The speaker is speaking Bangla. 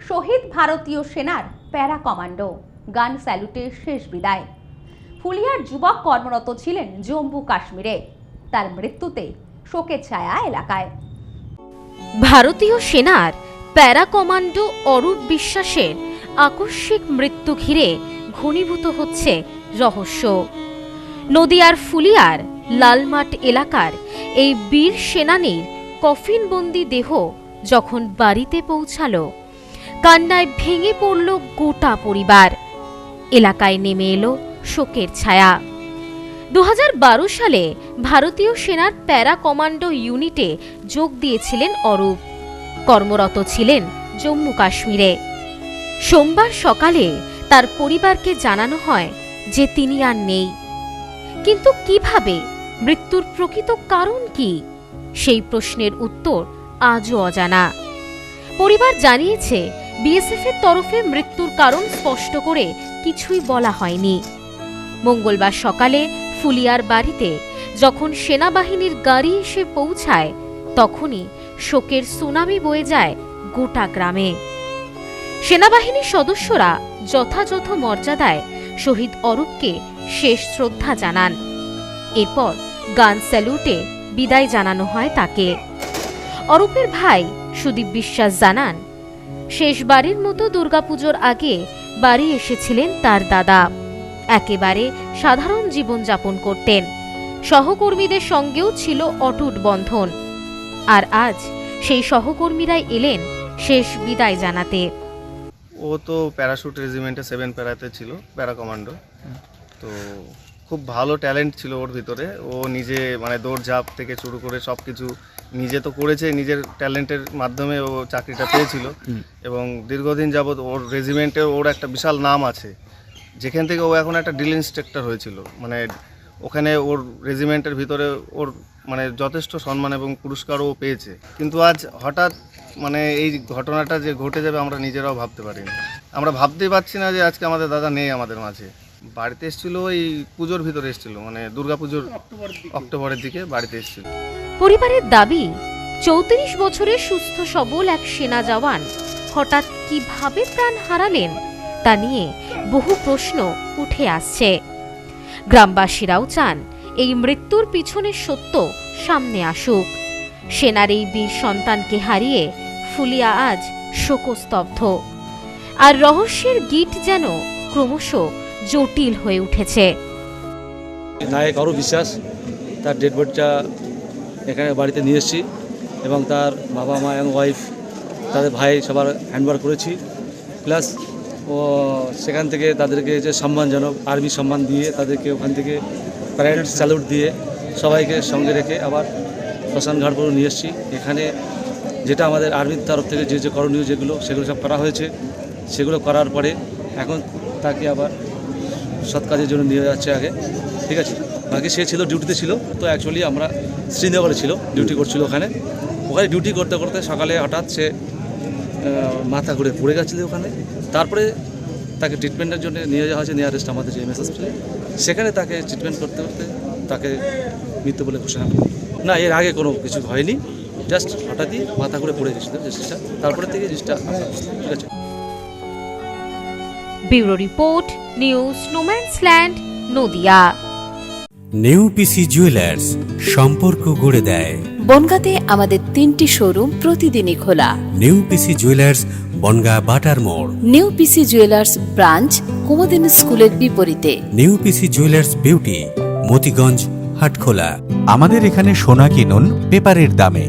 শহীদ ভারতীয় সেনার প্যারা কমান্ডো, গান স্যালুটে শেষ বিদায়। ফুলিয়ার যুবক কর্মরত ছিলেন জম্মু কাশ্মীরে, তার মৃত্যুতে শোকের ছায়া এলাকায়। ভারতীয় সেনার প্যারা কমান্ডো অরূপ বিশ্বাসের আকস্মিক মৃত্যু ঘিরে ঘনীভূত হচ্ছে রহস্য। নদিয়ার ফুলিয়ার লালমাট এলাকার এই বীর সেনানীর কফিনবন্দি দেহ যখন বাড়িতে পৌঁছালো, কান্নায় ভেঙে পড়ল গোটা পরিবার। এলাকায় নেমে এলো শোকের ছায়া। 2012 সালে ভারতীয় সেনার প্যারা কমান্ডো ইউনিটে যোগ দিয়েছিলেন অরূপ। কর্মরত ছিলেন জম্মু কাশ্মীরে। সোমবার সকালে তার পরিবারকে জানানো হয় যে তিনি আর নেই। কিন্তু কিভাবে, মৃত্যুর প্রকৃত কারণ কি, সেই প্রশ্নের উত্তর আজও অজানা। পরিবার জানিয়েছে, বিএসএফ এর তরফে মৃত্যুর কারণ স্পষ্ট করে কিছুই বলা হয়নি। মঙ্গলবার সকালে ফুলিয়ার বাড়িতে যখন সেনাবাহিনীর গাড়ি এসে পৌঁছায়, তখনই শোকের সুনামি বয়ে যায় গোটা গ্রামে। সেনাবাহিনীর সদস্যরা যথাযথ মর্যাদায় শহীদ অরূপকে শেষ শ্রদ্ধা জানান। এরপর গান স্যালুটে বিদায় জানানো হয় তাকে। অরূপের ভাই সুদীপ বিশ্বাস জানান, শেষবারের মতো দুর্গাপুজোর আগে বাড়ি এসেছিলেন তার দাদা। একেবারে সাধারণ জীবনযাপন করতেন। সহকর্মীদের সঙ্গেও ছিল অটুট বন্ধন। আর আজ সেই সহকর্মীরাই এলেন শেষ বিদায় জানাতে। ও তো প্যারাশুট রেজিমেন্টে 7 প্যারাতে ছিল, প্যারা কমান্ডো। তো খুব ভালো ট্যালেন্ট ছিল ওর ভিতরে। ও নিজে মানে দৌড়ঝাঁপ থেকে শুরু করে সব কিছু নিজে তো করেছে, নিজের ট্যালেন্টের মাধ্যমে ও চাকরিটা পেয়েছিল। এবং দীর্ঘদিন যাবৎ ওর রেজিমেন্টে ওর একটা বিশাল নাম আছে, যেখান থেকে ও এখন একটা ড্রিল ইন্সট্রাক্টর হয়েছিল। মানে ওখানে ওর রেজিমেন্টের ভিতরে ওর মানে যথেষ্ট সম্মান এবং পুরস্কারও পেয়েছে। কিন্তু আজ হঠাৎ মানে এই ঘটনাটা যে ঘটে যাবে আমরা নিজেরাও ভাবতে পারিনি। আমরা ভাবতেই পারছি না যে আজকে আমাদের দাদা নেই আমাদের মাঝে। বাড়িতে এসেছিল এই পুজোর ভিতরে এসেছিল, মানে দুর্গাপুজোর অক্টোবরের দিকে বাড়িতে এসেছিল। পরিবারের দাবি, 34 বছরের সুস্থ সবল এক সেনা জওয়ান হঠাৎ কিভাবে প্রাণ হারালেন তা নিয়ে বহু প্রশ্ন উঠে আসছে। গ্রামবাসীরাও চান এই মৃত্যুর পিছনের সত্য সামনে আসুক। সেনার এই বীর সন্তানকে হারিয়ে ফুলিয়া আজ শোকস্তব্ধ। আর রহস্যের গিট যেন ক্রমশ জটিল হয়ে উঠেছে। নায়ক অরূপ বিশ্বাস, তার ডেড বডিটা এখানে বাড়িতে নিয়ে এসেছি এবং তার বাবা মা এবং ওয়াইফ, তাদের ভাই সবার হ্যান্ডওভার করেছি। প্লাস ও সেখান থেকে তাদেরকে যে সম্মানজনক আর্মি সম্মান দিয়ে তাদেরকে ওখান থেকে প্যারেড স্যালুট দিয়ে সবাইকে সঙ্গে রেখে আবার শ্মশানঘাট পর্যন্ত নিয়ে এসেছি। এখানে যেটা আমাদের আর্মির তরফ থেকে যে করণীয় যেগুলো সেগুলো সব করা হয়েছে। সেগুলো করার পরে এখন তাকে আবার সৎ কাজের জন্য নিয়ে যাচ্ছে আগে, ঠিক আছে। আগে সে ছিল ডিউটিতে ছিল, তো অ্যাকচুয়ালি আমরা শ্রীনগরে ছিল, ডিউটি করছিল ওখানে ডিউটি করতে করতে সকালে হঠাৎ সে মাথা ঘুরে পড়ে গেছিলো ওখানে। তারপরে তাকে ট্রিটমেন্টের জন্য নিয়ে যাওয়া হয়েছে নিয়ারেস্ট আমাদের যে এমএস হসপিটালে। সেখানে তাকে ট্রিটমেন্ট করতে করতে তাকে মৃত্যু বলে ঘোষণা করি। না, এর আগে কোনো কিছু হয়নি, জাস্ট হঠাৎই মাথা ঘুরে পড়ে গেছিলো জিনিসটা, তারপরে থেকে জিনিসটা ঠিক আছে। Bureau report, news no man's land, Nadia. নেউপিসি জুয়েলার্স, সম্পর্ক গড়ে দেয়। বনগাঁতে আমাদের 3টি শোরুম প্রতিদিনই খোলা। নেউপিসি জুয়েলার্স, বনগাঁ বাটার মোড়। নেউপিসি জুয়েলার্স ব্রাঞ্চ, কুমুদিনী স্কুলের বিপরীতে। নেউপিসি জুয়েলার্স বিউটি, মতিগঞ্জ, হাটখোলা। আমাদের এখানে সোনা কিনুন পেপারের দামে।